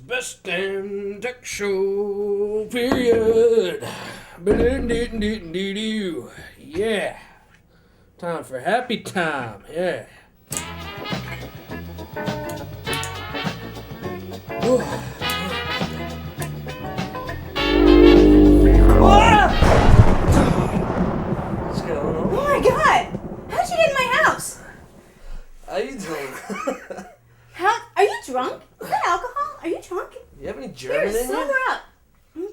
Best damn tech show, period. Yeah. Time for happy time, yeah. What's going on? Oh my god! How'd you get in my house? How you doing? Are you drunk? Is that alcohol? Are you drunk? You have any German Here, in sober you? up.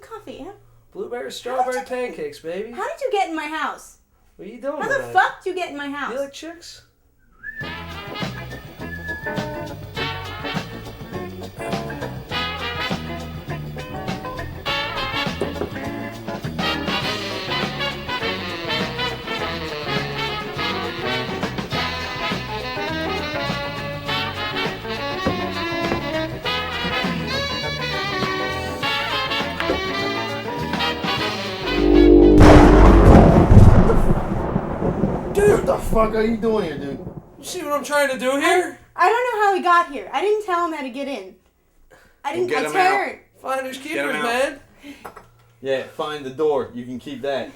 Coffee, yeah? Blueberry, strawberry pancakes, baby. How did you get in my house? What are you doing How the tonight? fuck did you get in my house? You like chicks? What the fuck are you doing here, dude? You see what I'm trying to do here? I don't know how he got here. I didn't tell him how to get in. I didn't. Get I him turned. Finders him keepers, out. man. Yeah, find the door. You can keep that.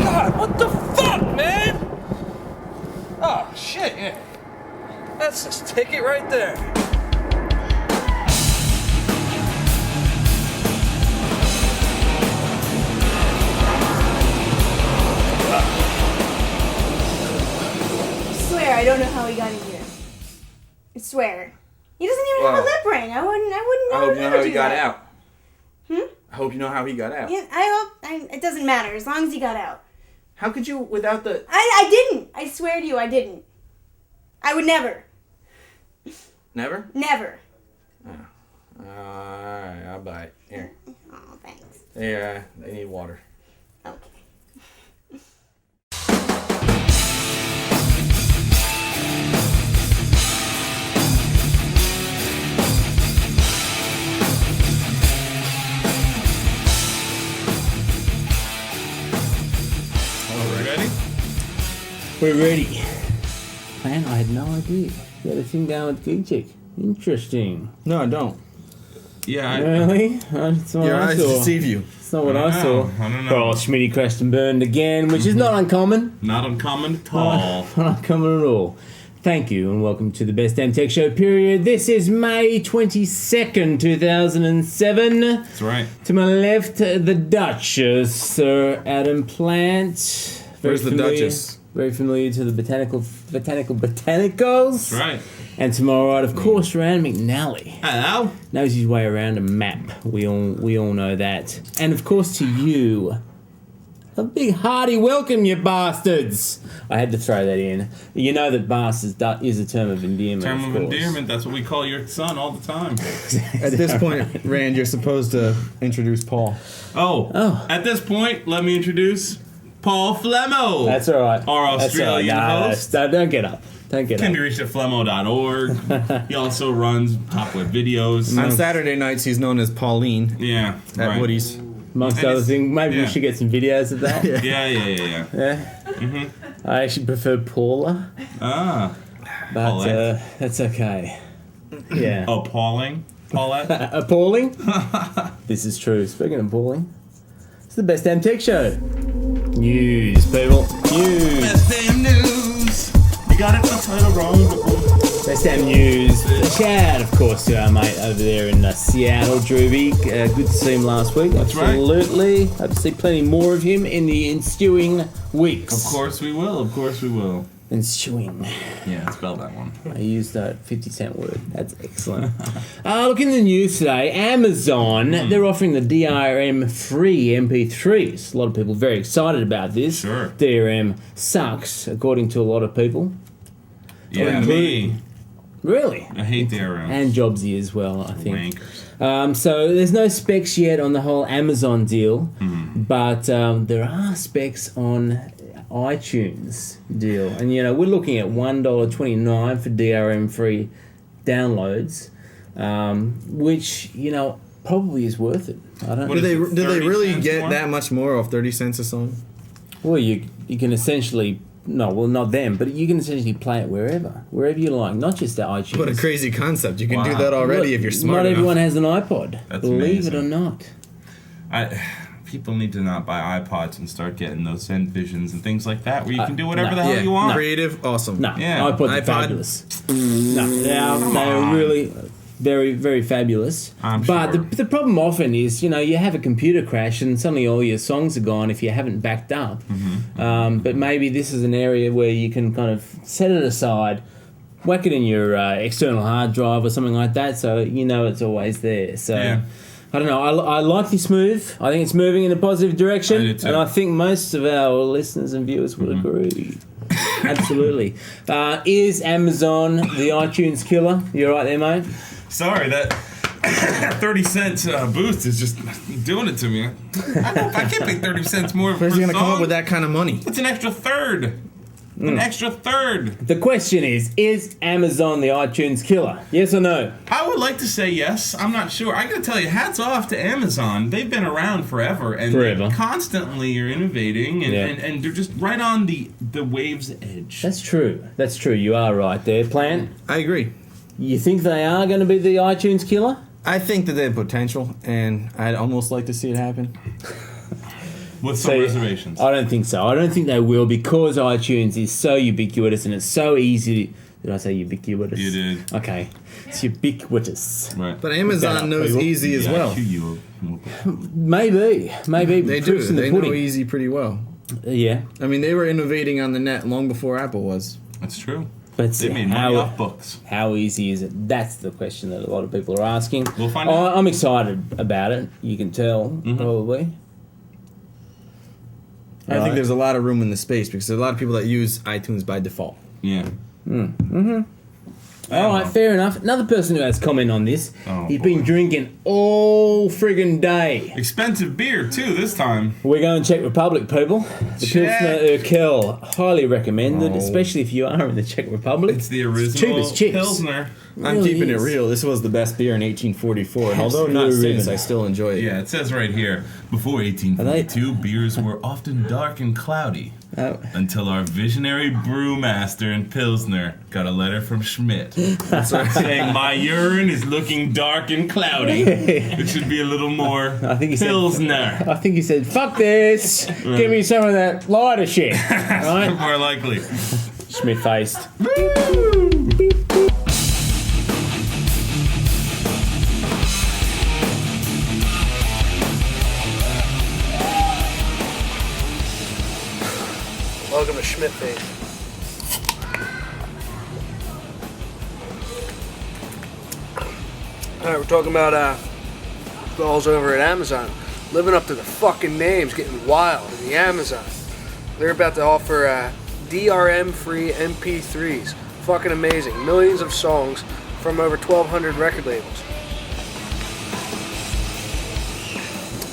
God, what the fuck, man? Oh, shit, yeah. That's his ticket right there. I swear, I don't know how he got in here. I swear. He doesn't even have a Well, lip ring. I wouldn't I hope you know never how he do got that. out. Hmm? I hope you know how he got out. Yeah, I hope. It doesn't matter as long as he got out. How could you without the... I didn't. I swear to you, I didn't. I would never. Never? Never. Alright, I'll buy it. Here. Oh, thanks. Yeah, they need water. Okay. We're ready. Man, I had no idea. You had a thing down with Geek Chick. Interesting. No, I don't. Yeah, Really? That's what Your I eyes saw. deceive you. That's not what I saw. I don't know. Poor old Schmitty crashed and burned again, which is not uncommon. Not uncommon at all. Not uncommon at all. Thank you and welcome to the Best Damn Tech Show, period. This is May 22nd, 2007. That's right. To my left, the Duchess, Sir Adam Plant. Very Where's the familiar- Duchess? Very familiar to the botanicals. That's right. And to my right, of course, Rand McNally. Hello. Knows his way around a map. We all know that. And of course to you, a big hearty welcome, you bastards. I had to throw that in. You know that bastards is a term of endearment. Term of course. endearment. That's what we call your son all the time. At this point, Rand, you're supposed to introduce Paul. Oh. At this point, let me introduce Paul Flemmo. That's all right. Our That's all right. Australian No, host. don't get up. Don't get Can up. be reached at flemmo.org. He also runs Top Web Videos. On Saturday nights, he's known as Pauline Yeah. at right. Woody's. Amongst And other it's- things, maybe we yeah. should get some videos of that. Yeah. Yeah. I actually prefer Paula, Ah. but Paulette. that's okay. Yeah. Appalling. Paulette. Appalling? This is true. Speaking of appalling, it's the Best Damn Tech Show. News, people. News. Best damn news. You got it the title wrong. Best Damn News. Shout out, of course, to our mate over there in Seattle, Drewby. Good to see him last week. That's right. Absolutely. Hope to see plenty more of him in the ensuing weeks. Of course we will. Of course we will. Ensuing. Yeah, spell that one. I used that 50-cent word. That's excellent. Look in the news today. Amazon, they're offering the DRM free MP3s. A lot of people very excited about this. Sure. DRM sucks, according to a lot of people. Yeah, me. Really? I hate DRM. And Jobsy as well, I think. Wankers. So there's no specs yet on the whole Amazon deal, but there are specs on iTunes deal. And, you know, we're looking at $1.29 for DRM-free downloads, which, you know, probably is worth it. I don't What know. is Did they 30 really cents get more? that much more off 30 cents a song? Well, you can essentially no, well, not them, but you can essentially play it wherever you like, not just the iTunes. What a crazy concept. You can Wow. do that already if you're smart Not enough. everyone has an iPod. That's believe amazing. it or not. People need to not buy iPods and start getting those Visions and things like that, where you can do whatever no. the hell Yeah, you want. creative, awesome. No, Yeah. iPods are iPod. fabulous. No, they're really very, very fabulous. I'm but sure. the problem often is, you have a computer crash and suddenly all your songs are gone if you haven't backed up. But maybe this is an area where you can kind of set it aside, whack it in your external hard drive or something like that, so it's always there. So. Yeah. I don't know. I like this move. I think it's moving in a positive direction, I do too. and I think most of our listeners and viewers would agree. Absolutely. Is Amazon the iTunes killer? You're right there, mate. Sorry, that 30-cent boost is just doing it to me. I can't pay 30 cents more. Where's per he going to come song. up with that kind of money? It's an extra third. An extra third. The question is Amazon the iTunes killer? Yes or no? I would like to say yes. I'm not sure. I gotta tell you, hats off to Amazon. They've been around forever, and Forever. they constantly are innovating, and, Yeah. and they're just right on the wave's edge. That's true. That's true. You are right there, Plant. I agree. You think they are going to be the iTunes killer? I think that they have potential, and I'd almost like to see it happen. With some See, reservations. I don't think so. I don't think they will because iTunes is so ubiquitous and it's so easy. Did I say ubiquitous? You did. Okay. It's ubiquitous. Right. But Amazon up, knows people. easy as well. Maybe. They do. Proof's in the They know pudding. easy pretty well. Yeah. I mean, they were innovating on the net long before Apple was. That's true. But They made money off books. how easy is it? That's the question that a lot of people are asking. We'll find out. I'm excited about it. You can tell, probably. I think there's a lot of room in the space because there's a lot of people that use iTunes by default. Yeah. All right, fair enough. Another person who has comment on this. Oh, He's boy. been drinking all friggin' day. Expensive beer too this time. We're going Czech Republic, people. The Czech. Pilsner Urquell, highly recommended, Oh. especially if you are in the Czech Republic. It's the cheap original as chips. Pilsner. I'm Really keeping it is. real. This was the best beer in 1844, and although not Absolutely. since, I still enjoy it. Yeah, it says right here, before 1842, beers were often dark and cloudy. Oh. Until our visionary brewmaster in Pilsner got a letter from Schmidt saying, "My urine is looking dark and cloudy. It should be a little more I think he said- Pilsner." I think he said, fuck this, give me some of that lighter shit. Right? More likely. Schmidt faced. Welcome to Schmidt Face. Alright, we're talking about girls over at Amazon. Living up to the fucking names, getting wild in the Amazon. They're about to offer DRM-free MP3s. Fucking amazing. Millions of songs from over 1,200 record labels.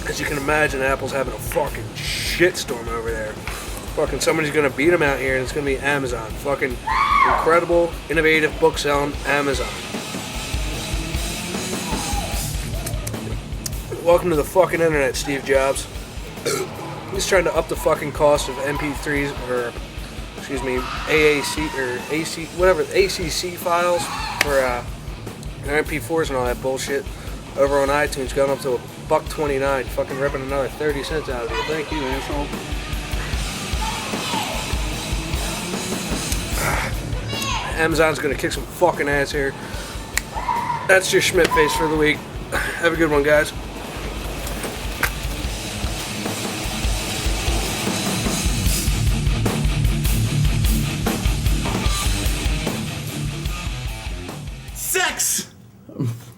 As you can imagine, Apple's having a fucking shitstorm over there. Fucking somebody's gonna beat them out here, and it's gonna be Amazon. Fucking incredible, innovative book selling Amazon. Welcome to the fucking internet, Steve Jobs. He's trying to up the fucking cost of MP3s, or excuse me, AAC or AC, whatever, ACC files for MP4s and all that bullshit over on iTunes, going up to $1.29. Fucking ripping another 30 cents out of you. Thank you, asshole. Amazon's gonna kick some fucking ass here. That's your Schmidt face for the week. Have a good one, guys. Sex!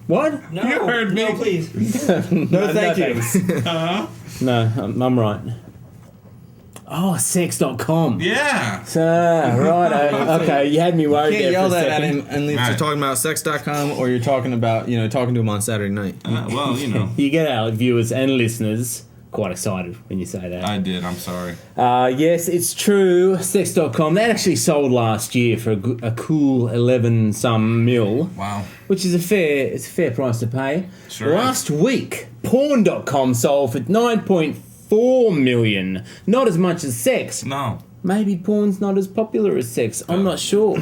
What? No, you heard me. No, please. No, thank you. thanks. No, I'm right. Oh, sex.com. Yeah. Right, okay, you had me worried You can't there yell for a that at second. him unless Right. you're talking about sex.com or you're talking about, talking to him on Saturday night. Well, you know. You get our viewers and listeners quite excited when you say that. I did, I'm sorry. Yes, it's true. Sex.com. That actually sold last year for a cool 11 some mil, Wow. which is a fair price to pay. Sure Last week, porn.com sold for 9.4 million. Not as much as sex, No. maybe porn's not as popular as sex. I'm not sure.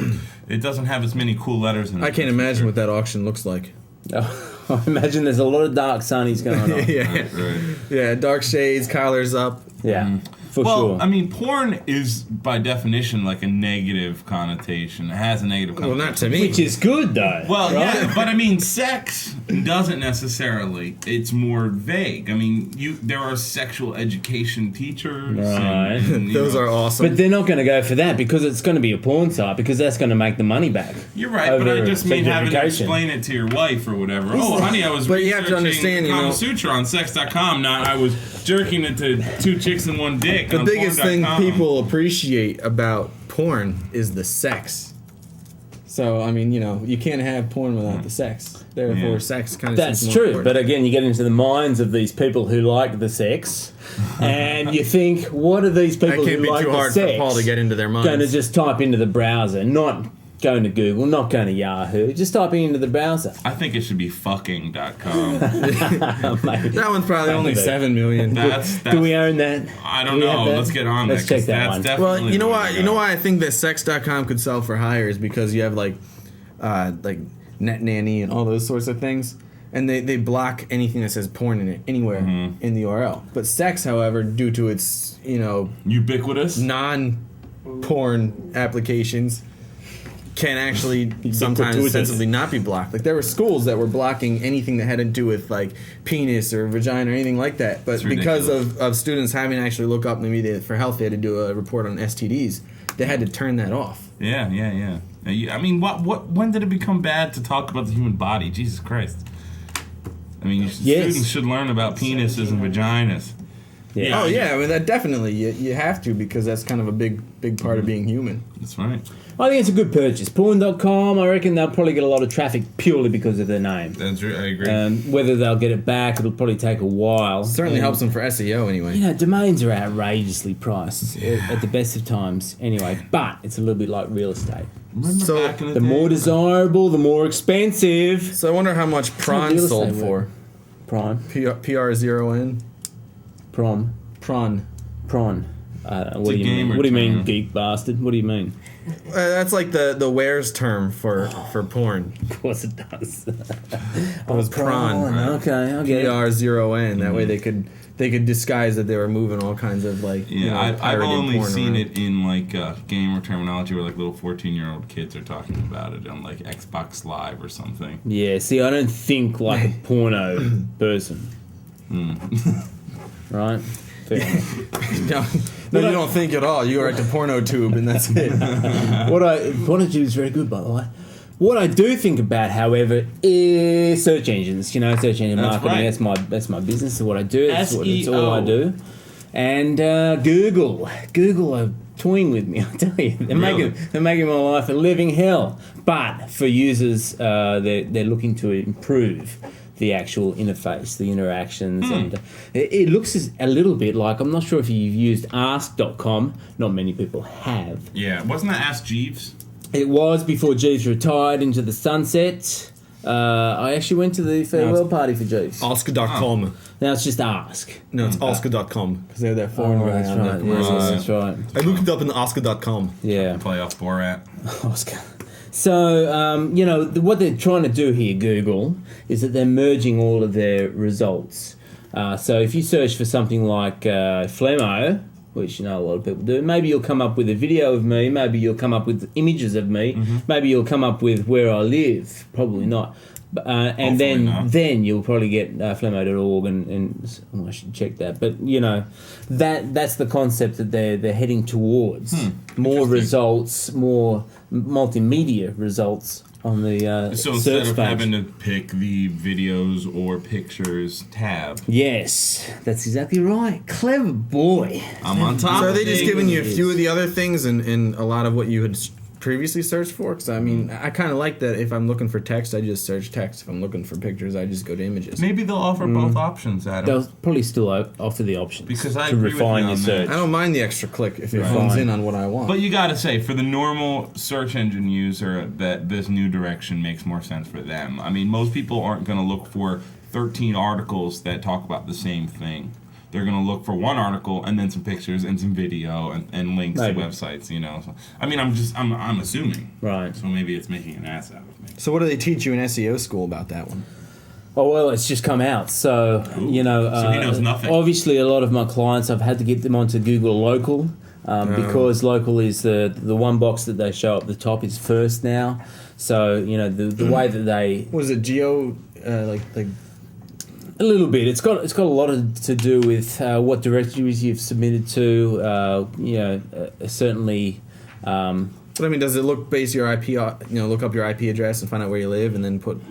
It doesn't have as many cool letters in it. I can't imagine what that auction looks like. I imagine there's a lot of dark sunnies going on. Yeah, Right. yeah, dark shades, collars up. Yeah, for Well, sure. I mean, porn is by definition like a negative connotation. It has a negative Well, connotation. not to me. Which is good, though. Well, right? yeah, but I mean, sex doesn't necessarily. It's more vague. I mean, there are sexual education teachers. Right. And, Those are awesome. But they're not going to go for that because it's going to be a porn site because that's going to make the money back. You're right, but I over just mean sex having to education. explain it to your wife or whatever. Oh, honey, I was But you have to researching understand, you Kama know- Sutra on sex.com. Not I was jerking it to 2 chicks and 1 dick. The on biggest thing porn.com. people appreciate about porn is the sex. So, I mean, you can't have porn without the sex. Therefore, Yeah. sex kind of That's true, but again, you get into the minds of these people who like the sex, and you think, what are these that people can't who be like too the hard sex for Paul to get into their minds. going to just type into the browser, not going to Google, not going to Yahoo, just typing into the browser. I think it should be fucking.com. Maybe. That one's probably only Maybe. 7 million. That's Do we own that? I Do don't we have know. that? Let's get on Let's that. check 'cause that that's one. definitely Well, you know the way why? to You know go. why I think that sex.com could sell for higher is because you have like Net Nanny and all those sorts of things, and they block anything that says porn in it anywhere in the URL. But sex, however, due to its Ubiquitous? non-porn applications, can actually sometimes Ubiquitous. sensibly not be blocked. Like there were schools that were blocking anything that had to do with like penis or vagina or anything like that. But It's because ridiculous. of students having to actually look up, maybe for health, they had to do a report on STDs. They had to turn that off. Yeah. I mean, when did it become bad to talk about the human body? Jesus Christ. I mean, Yes. students should learn about penises and vaginas. Yeah. Oh yeah, I mean that definitely you have to because that's kind of a big part of being human. That's right. I think it's a good purchase. Porn.com, I reckon they'll probably get a lot of traffic purely because of their name. That's right. I agree. Whether they'll get it back, it'll probably take a while. Certainly And, helps them for SEO anyway. You know, domains are outrageously priced at the best of times anyway, but it's a little bit like real estate. Remember so back in the The day? more desirable, the more expensive. So I wonder how much prawn real sold estate for. Prime. PR0N. Prawn. Prawn. What a do you mean? gamer What do you mean, term. geek bastard? What do you mean? That's like the wares term for porn. Of course it does. It was prawn. Okay, I get it. PR0N. That way they could disguise that they were moving all kinds of like I've pirated only porn seen around. it in like gamer terminology where like little 14-year-old kids are talking about it on like Xbox Live or something. Yeah, see, I don't think like a porno person. Right? Fair enough. No, you don't think at all. You go right to PornoTube and that's it. PornoTube is very good, by the way. What I do think about, however, is search engines. You know, search engine That's marketing. right. That's my business. That's what I do. That's all SEO. I do. And Google are toying with me. I tell you, they're making my life a living hell. But for users, they're looking to improve the actual interface, the interactions, and it looks a little bit like, I'm not sure if you've used ask.com. Not many people have. Yeah, wasn't that Ask Jeeves? It was before Jeeves retired into the sunset. I actually went to the farewell party for Jeeves. Oscar.com. Now it's just Ask. No, it's Oscar.com because they have that foreign That's word right. on there. Yes, that's right. I looked it up in Oscar.com. Yeah. Play off Borat. Oscar. So, what they're trying to do here, Google, is that they're merging all of their results. So if you search for something like Flemmo, which a lot of people do, maybe you'll come up with a video of me, maybe you'll come up with images of me, maybe you'll come up with where I live, probably not. And Hopefully then you'll probably get flemmo.org and I should check that. But that's the concept that they're heading towards. More results, more multimedia results on the So search instead of page. having to pick the videos or pictures tab, Yes, that's exactly right. Clever boy. I'm on top. So are of they just things. giving you a few of the other things and a lot of what you had previously searched for? Because I mean, I kind of like that. If I'm looking for text, I just search text. If I'm looking for pictures, I just go to images. Maybe they'll offer both options, Adam. They'll probably still offer the options Because I to agree with refine you your on that. search. I don't mind the extra click if it Right. hones Fine. in on what I want. But you gotta say, for the normal search engine user, that this new direction makes more sense for them. I mean, most people aren't gonna look for 13 articles that talk about the same thing. they're gonna look for one article and then some pictures and some video and links Maybe. to websites. So, I mean, I'm assuming. Right. So maybe it's making an ass out of me. So what do they teach you in SEO school about that one? Oh, well, it's just come out. So, So he knows nothing. Obviously, a lot of my clients, I've had to get them onto Google Local because Local is the one box that they show up the top is first now. So, the way that they... Was it geo, like A little bit. It's got a lot to do with what directories you've submitted to. Certainly... But I mean, does it base your IP, look up your IP address and find out where you live and then put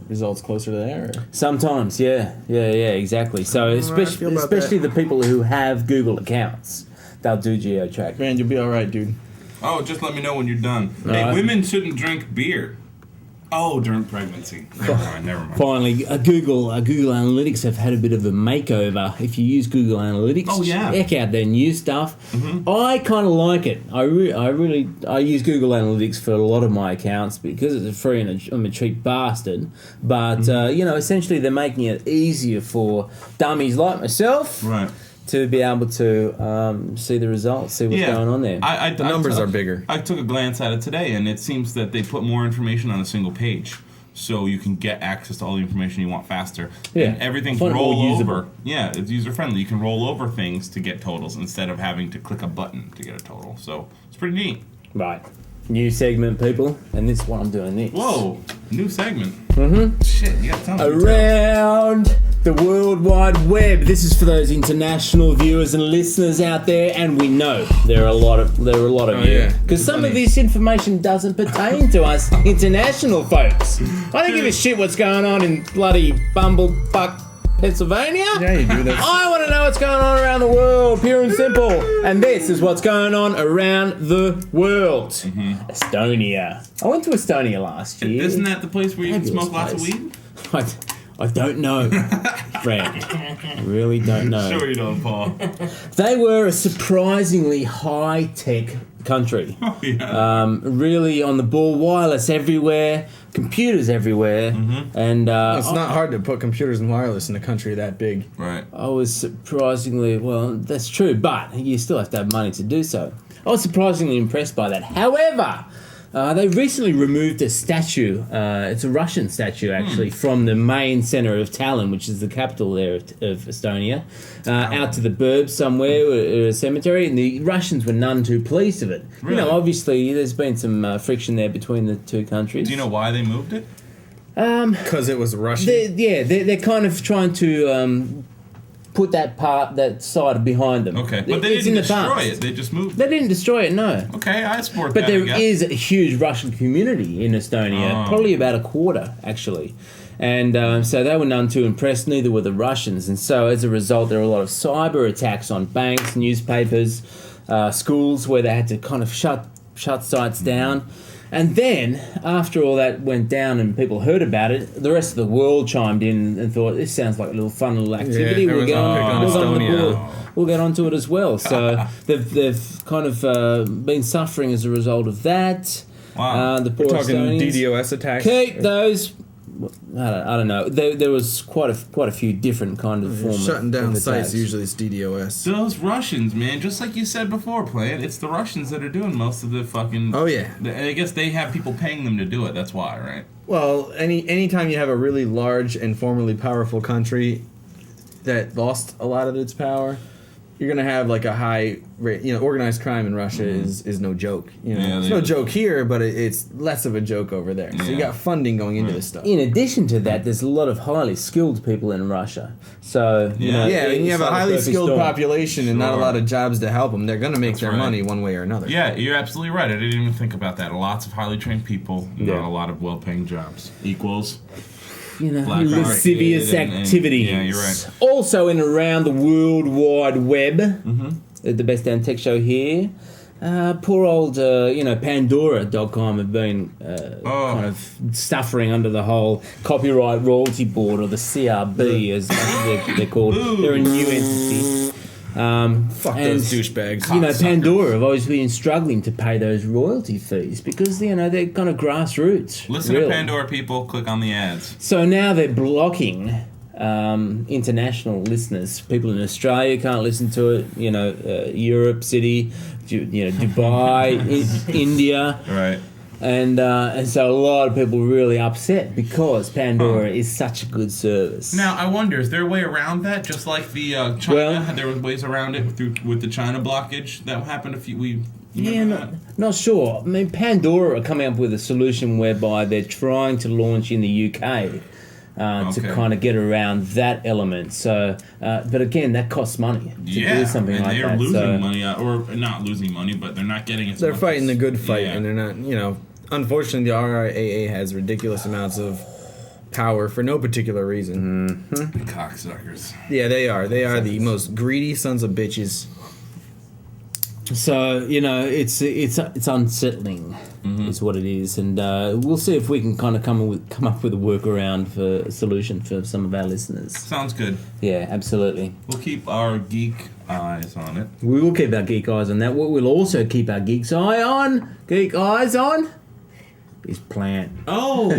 results closer to there? Or? Sometimes, yeah, exactly. So especially the people who have Google accounts, they'll do geo-track. Man, you'll be all right, dude. Oh, just let me know when you're done. Right. Hey, women shouldn't drink beer. Oh, during pregnancy. Never mind. Finally, Google Analytics have had a bit of a makeover. If you use Google Analytics, check out their new stuff. Mm-hmm. I kind of like it. I use Google Analytics for a lot of my accounts because it's free and I'm a cheap bastard. But essentially they're making it easier for dummies like myself. Right. To be able to see the results, see what's going on there. The numbers are bigger. I took a glance at it today, and it seems that they put more information on a single page, so you can get access to all the information you want faster. Yeah. And everything's rollover. Yeah, it's user-friendly. You can roll over things to get totals instead of having to click a button to get a total. So it's pretty neat. Right. New segment, people, and this is what I'm doing next. Whoa, new segment. Mm-hmm. Shit, you gotta tell me. Around the World Wide Web. This is for those international viewers and listeners out there, and we know there are a lot of you. Because some of this information doesn't pertain to us international folks. I don't give a shit what's going on in bloody bumblefuck Pennsylvania. Yeah, you do that. I want to know what's going on around the world, pure and simple. And this is what's going on around the world. Mm-hmm. Estonia. I went to Estonia last year. Isn't that the place where you can Fabulous smoke lots of place. weed? I don't know, Fred. I really don't know. Sure you don't, Paul. They were a surprisingly high-tech country. Oh, yeah. Really on the ball, wireless everywhere, computers everywhere, and It's not hard to put computers and wireless in a country that big. Right. I was surprisingly, well, that's true, but you still have to have money to do so. I was surprisingly impressed by that. However, they recently removed a statue, it's a Russian statue actually, from the main centre of Tallinn, which is the capital there of Estonia, out to the burbs somewhere, a cemetery, and the Russians were none too pleased with it. Really? Obviously there's been some friction there between the two countries. Do you know why they moved it? Because it was Russian. They're kind of trying to put that side behind them. Okay, but they It's didn't in the destroy past. it. They just moved They it. didn't destroy it, no. Okay, I support But that, I there guess. is a huge Russian community in Estonia, probably about a quarter, actually. And so they were none too impressed, neither were the Russians. And so as a result, there were a lot of cyber attacks on banks, newspapers, schools, where they had to kind of shut sites down. And then, after all that went down and people heard about it, the rest of the world chimed in and thought, this sounds like a little fun little activity. Yeah, we'll get everyone's on on the Estonia. board. We'll get onto it as well. So they've kind of been suffering as a result of that. Wow. The poor We're talking Estonians. DDoS attacks. Keep those. I don't know. There was quite a few different kind of forms. Shutting down of sites, attacks. usually it's DDoS. Those Russians, man, just like you said before, Plant, it's the Russians that are doing most of the fucking... Oh, yeah. I guess they have people paying them to do it, that's why, right? Well, anytime you have a really large and formerly powerful country that lost a lot of its power, you're gonna have like a high rate. Organized crime in Russia is no joke. It's no joke here, but it's less of a joke over there. So you got funding going into this stuff. In addition to that, there's a lot of highly skilled people in Russia. So and you have a highly skilled population and not a Sure. lot of jobs to help them. They're gonna make their right. money one way or another. Yeah, you're absolutely right. I didn't even think about that. Lots of highly trained people, Yeah. not a lot of well-paying jobs. Equals. Black lascivious market and- activities. yeah, you're right. Also in around the World Wide Web, the Best Damn Tech Show here. Poor old, Pandora.com have been kind of suffering under the whole Copyright Royalty Board, or the CRB as they're called. They're a new entity. Fuck those douchebags. Pandora have always been struggling to pay those royalty fees because, they're kind of grassroots. Listen really. to Pandora, people. Click on the ads. So now they're blocking international listeners. People in Australia can't listen to it. Europe, City, Dubai, India. Right. And so a lot of people were really upset because Pandora is such a good service. Now, I wonder, is there a way around that? Just like the China, Well- there were ways around it with the China blockage that happened Yeah, not sure. I mean, Pandora are coming up with a solution whereby they're trying to launch in the UK to kind of get around that element. So, but again, that costs money to do something and like they're that. losing money, or not losing money, but they're not getting it. They're fighting the good fight, Yeah. and they're not. Unfortunately, the RIAA has ridiculous amounts of power for no particular reason. Cocksuckers. Yeah, they are. They are the most greedy sons of bitches. So it's unsettling, is what it is, and we'll see if we can kind of come up with a workaround for a solution for some of our listeners. Sounds good. Yeah, absolutely. We'll keep our geek eyes on it. We will keep our geek eyes on that. What we'll also keep our geek eyes on, is Plant. Oh!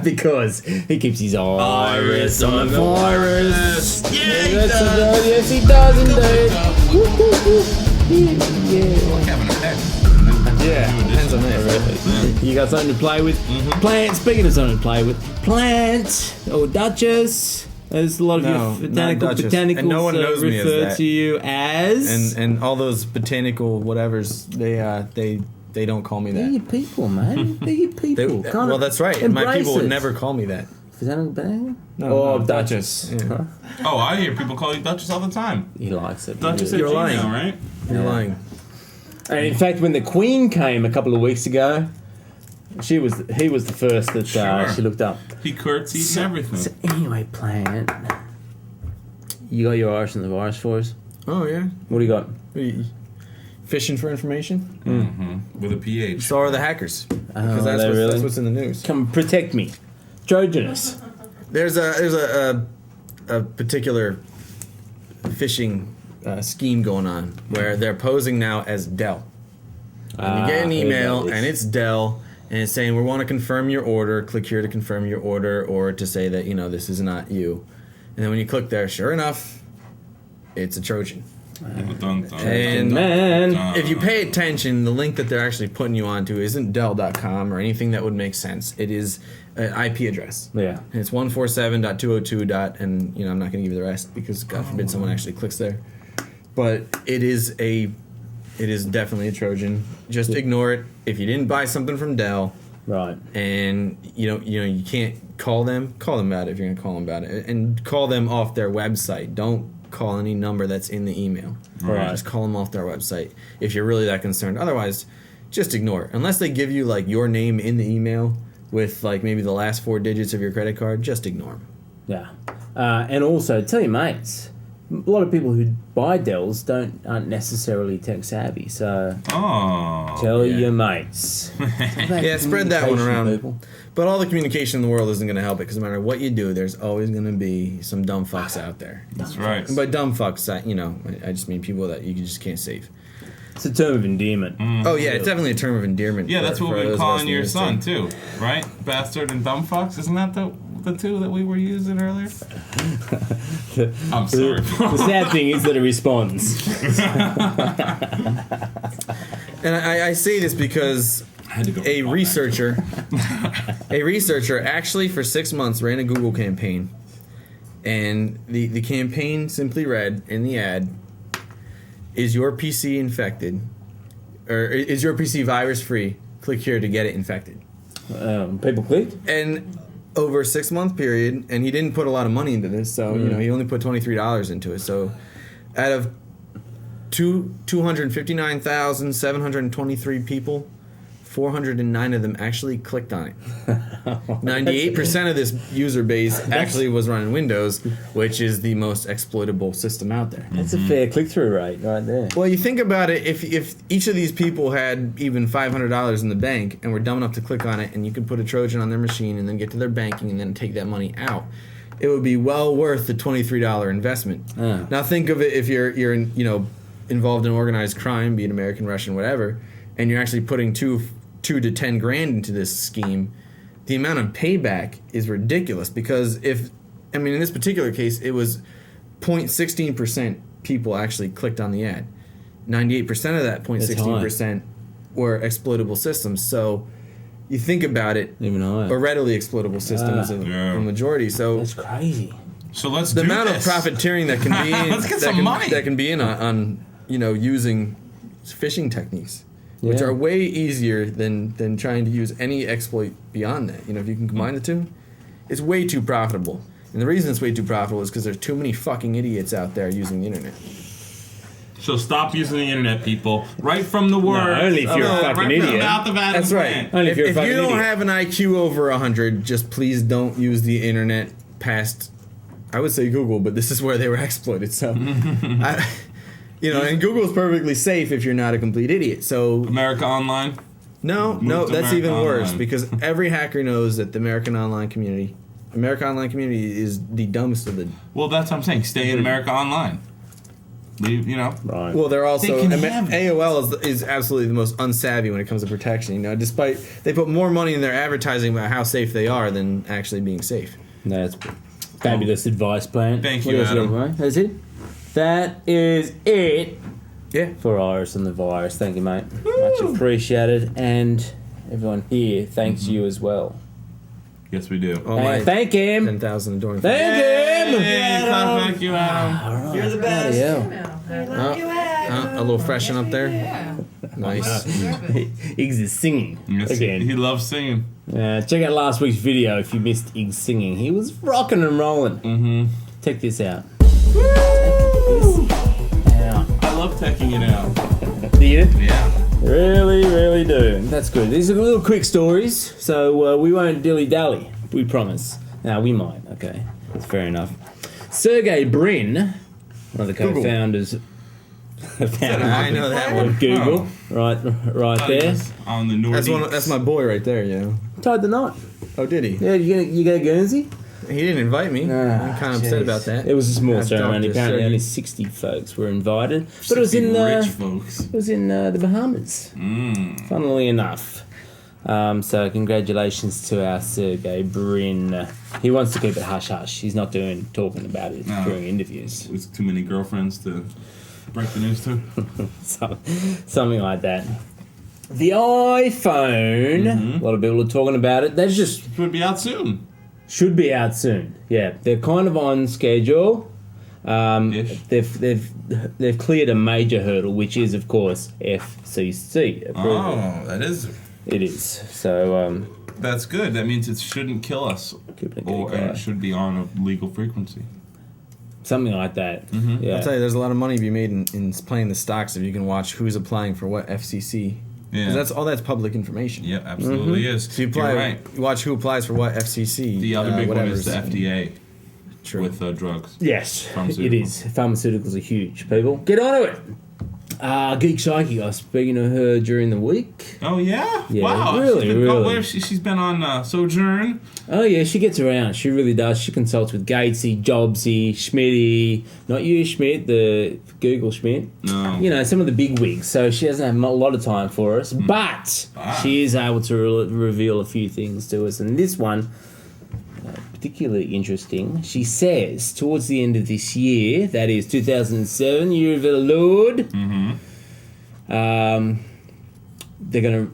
Because he keeps his iris on the virus. Yeah, he Yes, does. yes, he does indeed. Woo, woo, woo. Yeah. Like having a pet. Yeah, depends on that. You got something to play with? Plant. Speaking of something to play with, Plant or Duchess. There's a lot of No, your not Duchess. botanicals And no one knows me as refer that. to you as. And all those botanical whatevers, they don't call me They're that. your people, man. They're your people. Well, that's right. My embrace people would it. never call me that. Botanical? No, No, Duchess. Yeah. Oh, I hear people call you Duchess all the time. He likes it. Duchess at You're Gmail, lying. right? You're lying. And in fact, when the Queen came a couple of weeks ago, he was the first that Sure. she looked up. He curtsied and everything. So anyway, Plant, you got your Irish and the virus for us? Oh yeah. What do you got? Fishing for information. With a PH. So are the hackers. Because Oh, that's, they what's, really? that's what's in the news. Come protect me, Trojanus. There's a particular phishing scheme going on where they're posing now as Dell. And you get an email and it's Dell and it's saying we want to confirm your order. Click here to confirm your order or to say that this is not you. And then when you click there, sure enough, it's a Trojan. Dun, dun, dun, And dun, man, dun. If you pay attention, the link that they're actually putting you onto isn't Dell.com or anything that would make sense. It is an IP address. Yeah. And it's 147.202. And I'm not going to give you the rest because God forbid someone actually clicks there. But it is definitely a Trojan. Just ignore it. If you didn't buy something from Dell Right. and you can't call them about it if you're going to call them about it, and call them off their website. Don't call any number that's in the email. Right. Just call them off their website if you're really that concerned. Otherwise, just ignore it. Unless they give you your name in the email with maybe the last 4 digits of your credit card, just ignore them. Yeah. And also, tell your mates. A lot of people who buy Dells aren't necessarily tech savvy, so Oh. tell yeah. your mates. Yeah, spread that one Communication, around. people. But all the communication in the world isn't going to help it because no matter what you do, there's always going to be some dumb fucks out there. That's right. And by dumb fucks, I just mean people that you just can't save. It's a term of endearment. Oh yeah, it's definitely a term of endearment. Yeah, that's what for we were those of us calling in your the son industry. too, right? Bastard and dumb fucks. Isn't that the two that we were using earlier? I'm sorry. The sad thing is that it responds. And I say this because I had to go a call researcher actually for 6 months ran a Google campaign, and the campaign simply read in the ad, "Is your PC infected, or is your PC virus free? Click here to get it infected." People clicked. And over a 6-month period, and he didn't put a lot of money into this, so he only put $23 into it. So out of 259,723 people, 409 of them actually clicked on it. 98% of this user base actually was running Windows, which is the most exploitable system out there. That's a fair click-through rate right there. Well, you think about it, if each of these people had even $500 in the bank and were dumb enough to click on it and you could put a Trojan on their machine and then get to their banking and then take that money out, it would be well worth the $23 investment. Now think of it if you're involved in organized crime, be it American, Russian, whatever, and you're actually putting $2 to 10 grand into this scheme, the amount of payback is ridiculous because if I mean, in this particular case, it was 0.16% people actually clicked on the ad. 98% of that 0.16% were exploitable systems. So you think about it, Even I. or readily exploitable systems of Yeah. the majority. So That's crazy. So let's the do amount this. of profiteering that can be in, Let's get that some can, money. that can be in on using phishing techniques, which Yeah. are way easier than trying to use any exploit beyond that. If you can combine the two, it's way too profitable. And the reason it's way too profitable is because there's too many fucking idiots out there using the internet. So stop using the internet, people. Right from the word. only if you're a fucking right From idiot. the mouth of Adam That's right. Grant. Only if you're a If fucking you don't idiot. have an IQ over 100, just please don't use the internet past, I would say Google, but this is where they were exploited. So, and Google's perfectly safe if you're not a complete idiot. So, America Online. no, to that's America even worse Online. because every hacker knows that the American online community is the dumbest of the. Well, that's what I'm saying. Stay in America Online. Leave, Right. Well, they're also They can have it. AOL is absolutely the most unsavvy when it comes to protection. Despite they put more money in their advertising about how safe they are than actually being safe. That's fabulous advice, Plant. Thank What you, else Adam. got, mate? That's it? That is it Yeah. for Iris and the virus. Thank you, mate. Much appreciated. And everyone here, thanks you as well. Yes, we do. Oh my And thank him. 10,000 adoring. Thank him. Hey, thank you, Adam. You're the best. A little freshen up there. Nice. Iggs is singing Yes, again. he loves singing. Check out last week's video if you missed Iggs singing. He was rocking and rolling. Mm-hmm. Check this out. Check this out. I love taking it out. Do you? Yeah. Really, really do. That's good. These are little quick stories, so we won't dilly-dally. We promise. Now, we might. Okay. That's fair enough. Sergey Brin, one of the Google. co-founders I know that one. of Google, right there. On the Nordics. That's my boy right there. Tied the knot. Oh, did he? Yeah, you go Guernsey? He didn't invite me. I'm kind of upset jeez. about that. It was a small I've ceremony. dumped this Apparently, Sergey. only 60 folks were invited, but it was in rich folks. the Bahamas. Funnily enough. So congratulations to our Sergey Brin. He wants to keep it hush hush. He's not talking about it No. during interviews. There's too many girlfriends to break the news to. Something like that. The iPhone. A lot of people are talking about it. They just It would be out soon. should be out soon. Yeah, they're kind of on schedule. Ish. They've cleared a major hurdle, which is of course FCC approval. Oh, that is. It is. So That's good. That means it shouldn't kill us. keep it Or going. it should be on a legal frequency. Something like that. Yeah. I'll tell you, there's a lot of money to be made in playing the stocks if you can watch who's applying for what FCC. Yeah. Because that's public information. Yep, absolutely is. So you You're right. watch who applies for what FCC. The other big one whatever is the FDA True. with drugs. Yes, it Pharmaceuticals. is. Pharmaceuticals are huge, people. Get onto it. Geek Psyche, I was speaking to her during the week. Oh yeah, Yeah, wow. really, she's been, really. where she's been on Sojourn. Oh yeah, she gets around. She really does. She consults with Gatesy, Jobsy, Schmitty. Not you, Schmidt, the Google Schmidt. No. You know, some of the big wigs. So she doesn't have a lot of time for us, but she is able to reveal a few things to us. And this one, particularly interesting. She says towards the end of this year, that is 2007, year of the Lord.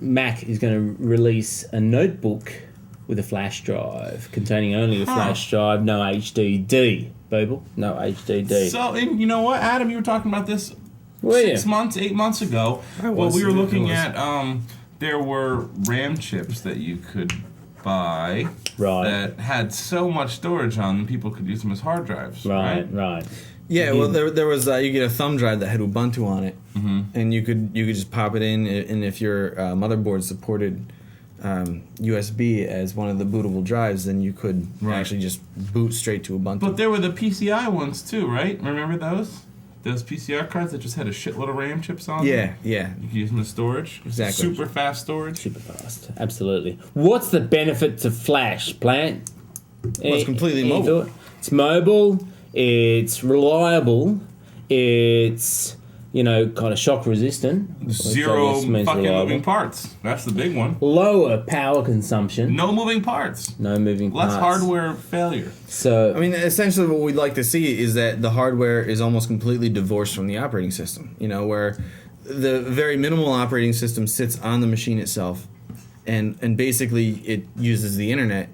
Mac is gonna release a notebook with a flash drive containing only a flash drive, no HDD. People, no HDD. So, and you know what, Adam, you were talking about this Were you? 6 months, 8 months ago. I Well, was, we were I looking was. at there were RAM chips that you could buy Right. that had so much storage on them, people could use them as hard drives. Right. Yeah, well, there was you get a thumb drive that had Ubuntu on it, and you could just pop it in, and if your motherboard supported USB as one of the bootable drives, then you could actually just boot straight to Ubuntu. But there were the PCI ones too, right? Remember those? Those PCI cards that just had a shitload of RAM chips on them? yeah. You could use them as storage. Exactly. Super fast storage. Super fast. Absolutely. What's the benefit to flash, Plant? Well, it's completely Any mobile. thought? It's mobile. It's reliable. It's kind of shock resistant. which I Zero guess means fucking reliable. moving parts. That's the big one. Lower power consumption. No moving parts. No moving Less parts. hardware failure. So I mean, essentially, what we'd like to see is that the hardware is almost completely divorced from the operating system. Where the very minimal operating system sits on the machine itself, and basically it uses the internet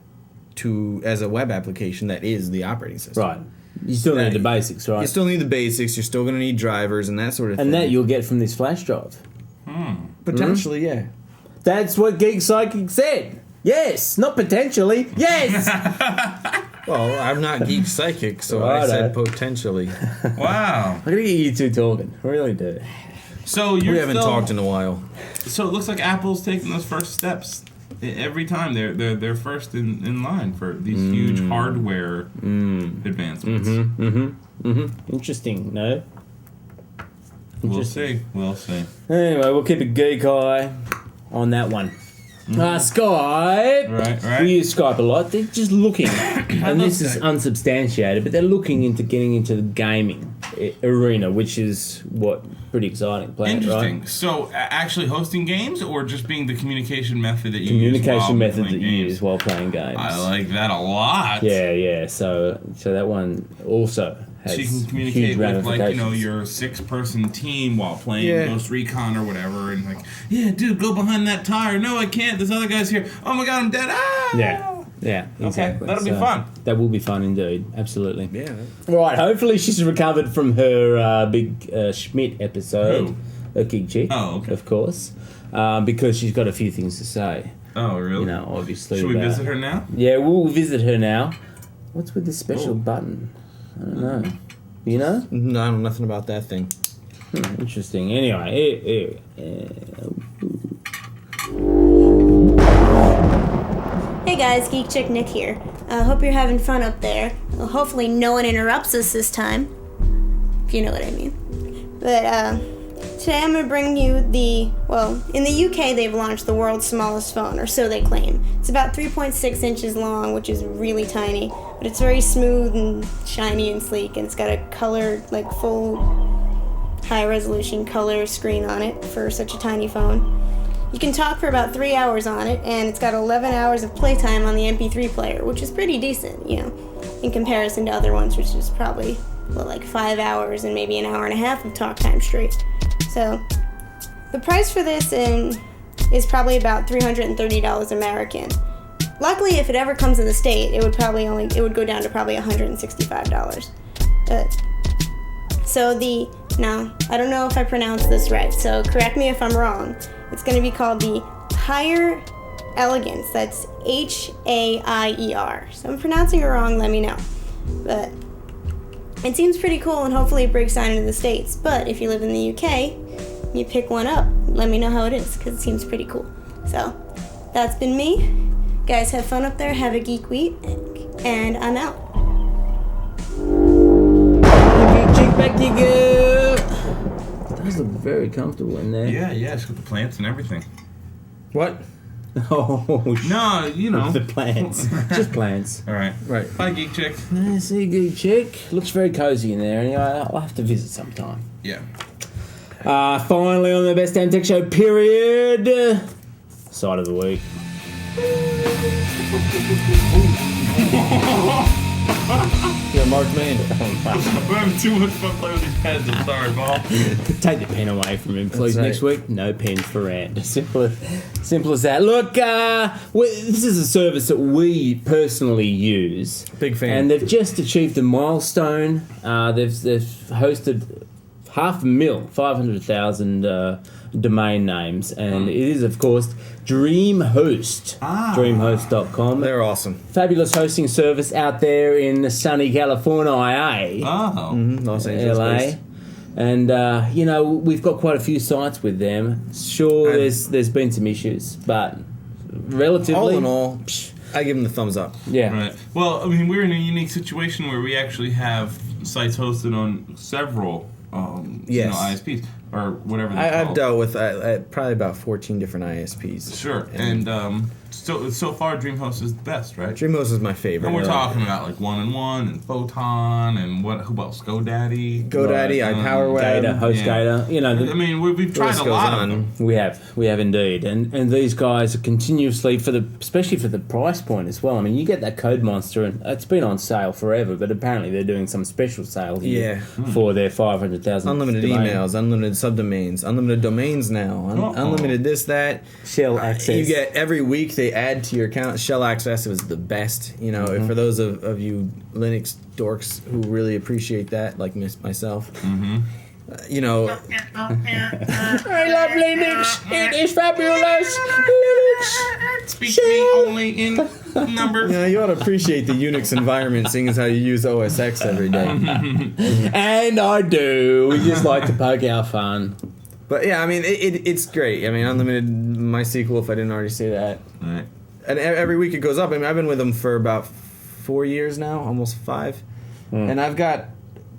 as a web application that is the operating system. right, you still need the basics, right? You still need the basics. You're still going to need drivers and that sort of thing. and that you'll get from this flash drive. potentially, yeah. That's what Geek Psychic said. Yes, not potentially. Yes. Well, I'm not geek psychic, so I Righto. said potentially. Wow. I'm gonna get you two talking. I really do. So you're We haven't still, talked in a while. So it looks like Apple's taking those first steps every time. They're first in line for these huge hardware advancements. Interesting. No. We'll see. We'll see. Anyway, we'll keep a geek eye on that one. Skype. Right. We use Skype a lot. They're just looking, and this is unsubstantiated, but they're looking into getting into the gaming arena, which is pretty exciting. Planet, Interesting. right? So actually hosting games, or just being the communication method that you Communication use while method that playing you games? use while playing games. I like that a lot. Yeah. So that one also has So you can huge communicate with ramifications. your 6-person team while playing Ghost Recon or whatever, and dude, go behind that tire. No, I can't. This other guy's here. Oh my god, I'm dead. Ah! Yeah, exactly. that'll be fun. That will be fun indeed. Absolutely. Yeah. Right, hopefully she's recovered from her big Schmidt episode. A Geek Chick. Oh, okay. Of course. Because she's got a few things to say. Oh, really? Obviously. Should we visit her now? Yeah, we'll visit her now. What's with this special button? I don't know. You know? No, I know nothing about that thing. Interesting. Anyway, Hey guys, Geek Chick Nick here. Hope you're having fun up there. Well, hopefully no one interrupts us this time, if you know what I mean. But today I'm going to bring you in the UK they've launched the world's smallest phone, or so they claim. It's about 3.6 inches long, which is really tiny, but it's very smooth and shiny and sleek, and it's got a color, full high-resolution color screen on it for such a tiny phone. You can talk for about 3 hours on it, and it's got 11 hours of playtime on the MP3 player, which is pretty decent, in comparison to other ones, which is probably, 5 hours and maybe an hour and a half of talk time straight. So, the price for this is probably about $330 American. Luckily, if it ever comes in the state, it would go down to probably $165. Now, I don't know if I pronounced this right, so correct me if I'm wrong. It's going to be called the Haier Elegance. That's Haier. So if I'm pronouncing it wrong, let me know. But it seems pretty cool, and hopefully it breaks down into the States. But if you live in the UK, you pick one up. Let me know how it is, because it seems pretty cool. So, that's been me. Guys, have fun up there. Have a geek week. And I'm out. Geek Chick, back you go. Those look very comfortable in there. Yeah, it's got the plants and everything. What? Oh, No, the plants. Just plants. All right. Right. Bye, Geek Chick. See, Geek Chick. Looks very cozy in there. Anyway, I'll have to visit sometime. Yeah. Finally on the Best Damn Tech Show, period. Side of the week. Yeah, Mark Main. We're having too much fun playing with these pens. I'm sorry, Paul. Take the pen away from him, please. That's Next right. week, no pens for Rand. Simple as that. Look, this is a service that we personally use. Big fan. And they've just achieved a milestone. They've hosted 500,000 domain names, and it is, of course, DreamHost. DreamHost.com. They're awesome. Fabulous hosting service out there in sunny California, Oh. Los Angeles. LA. based. And we've got quite a few sites with them. Sure, And- there's been some issues, but relatively, All in all, I give them the thumbs up. yeah. Right. Well, I mean, we're in a unique situation where we actually have sites hosted on several Yes. ISPs or whatever they're I've called. dealt with probably about 14 different ISPs. Sure. And so far, DreamHost is the best, right? DreamHost is my favorite. And we're talking about like 1&1 and Photon and who else? GoDaddy. GoDaddy, iPowerWeb, Gator, HostGator. You know, I mean, we've tried list a goes lot on. of them. we have indeed, and these guys are continuously especially for the price point as well. I mean, you get that Code Monster, and it's been on sale forever, but apparently they're doing some special sale here for their 500,000 unlimited domain. emails, unlimited subdomains, unlimited domains now, unlimited this, that. Shell access. You get every week they add to your account. Shell access is the best. You know, for those of you Linux dorks who really appreciate that, like myself. You know, I love Linux. It is fabulous. Linux. Speak to me only in number. you know, you ought to appreciate the Unix environment, seeing as how you use OS X every day. And I do. We just like to poke our fun. But yeah, I mean, it's great. I mean, unlimited MySQL, if I didn't already say that. Right. And every week it goes up. I mean, I've been with them for about 4 years now, almost 5. And I've got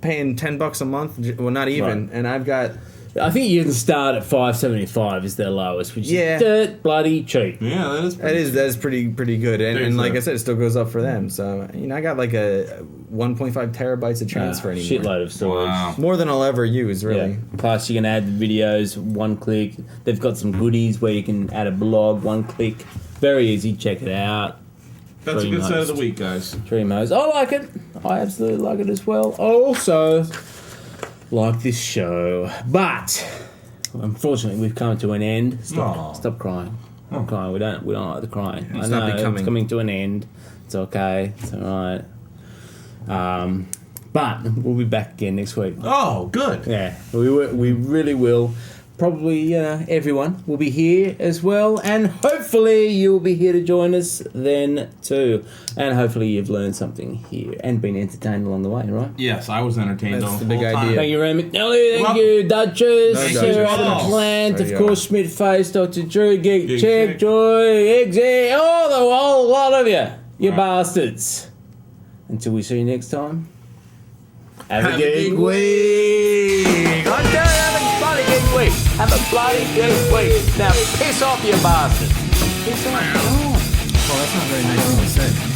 paying $10 a month. Well, not even. Right. And I've got... I think you can start at $5.75 is their lowest, which Yeah. is dirt bloody cheap. Yeah, that is. That is pretty good. And like a- I said, it still goes up for them. So, you know, I got like a 1.5 terabytes of transfer anymore. Shitload of storage. Wow. More than I'll ever use, really. Yeah. Plus, you can add the videos, one click. They've got some goodies where you can add a blog, one click. Very easy. Check it out. That's a good set of the DreamHost. week, guys. DreamHost. I like it. I absolutely like it as well. I also like this show, but unfortunately, we've come to an end. Aw. Stop crying. Stop crying. We don't like the crying. It's I not know becoming. it's coming to an end. It's okay. It's all right. But we'll be back again next week. Oh, good. Yeah, we really will. Probably, everyone will be here as well, and hopefully you'll be here to join us then too. And hopefully you've learned something here and been entertained along the way, right? Yes, I was entertained That's the the big whole time. idea. Thank you, Ray McNally. Thank Well, you, Duchess. No, Sarah Duchess. Adam Oh. Plant, There of you course, Schmidt Face, Dr. Drew, Geek Geek Check, Check. Joy, Exit, the whole lot of you. You bastards. Until we see you next time. Have a good week. Have a bloody good week. Have a bloody good week. Now piss off, you bastards. Piss off. Well, that's not very nice thing to say.